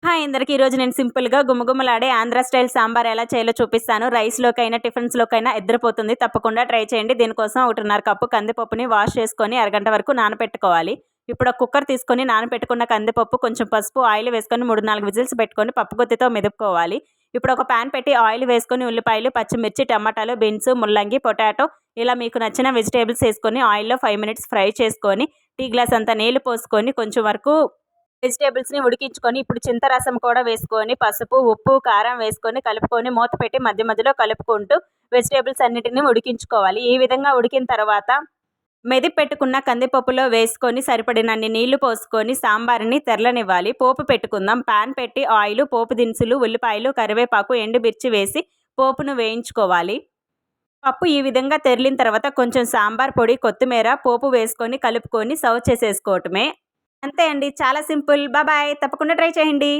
Hi అందరికీ ఈరోజు నేను సింపుల్గా గుమగుమలాడే ఆంధ్ర స్టైల్ సాంబార్ ఎలా చేయాలో చూపిస్తాను. రైస్లోకైనా టిఫిన్స్లోకైనా ఎద్దరిపోతుంది. తప్పకుండా ట్రై చేయండి. దీనికోసం 1.5 కప్పు కందిపప్పుని వాష్ చేసుకొని అరగంట వరకు నానపెట్టుకోవాలి. ఇప్పుడు ఒక కుక్కర్ తీసుకొని నానపెట్టుకున్న కందిపప్పు, కొంచెం పసుపు, ఆయిల్ వేసుకొని 3-4 విజిల్స్ పెట్టుకొని పప్పు గుత్తితో మెదుపుకోవాలి. ఇప్పుడు ఒక ప్యాన్ పెట్టి ఆయిల్ వేసుకొని ఉల్లిపాయలు, పచ్చిమిర్చి, టమాటాలు, బీన్స్, ముల్లంగి, పొటాటో ఇలా మీకు నచ్చిన వెజిటేబుల్స్ వేసుకొని ఆయిల్లో 5 మినిట్స్ ఫ్రై చేసుకొని టీ గ్లాస్ అంతా నీళ్లు పోసుకొని కొంచెం వరకు వెజిటేబుల్స్ని ఉడికించుకొని ఇప్పుడు చింతరసం కూడా వేసుకొని పసుపు, ఉప్పు, కారం వేసుకొని కలుపుకొని మూత పెట్టి మధ్య మధ్యలో కలుపుకుంటూ వెజిటేబుల్స్ అన్నిటిని ఉడికించుకోవాలి. ఈ విధంగా ఉడికిన తర్వాత మెదిపి పెట్టుకున్న కందిపప్పులో వేసుకొని సరిపడినన్ని నీళ్లు పోసుకొని సాంబార్ని తెరలనివ్వాలి. పోపు పెట్టుకుందాం. పాన్ పెట్టి ఆయిల్, పోపు దినుసులు, ఉల్లిపాయలు, కరివేపాకు, ఎండుమిర్చి వేసి పోపును వేయించుకోవాలి. పప్పు ఈ విధంగా తెరిలిన తర్వాత కొంచెం సాంబార్ పొడి, కొత్తిమీర, పోపు వేసుకొని కలుపుకొని సర్వ్ చేసేసుకోవటమే. అంతే అండి, చాలా సింపుల్. బాయ్. తప్పకుండా ట్రై చేయండి.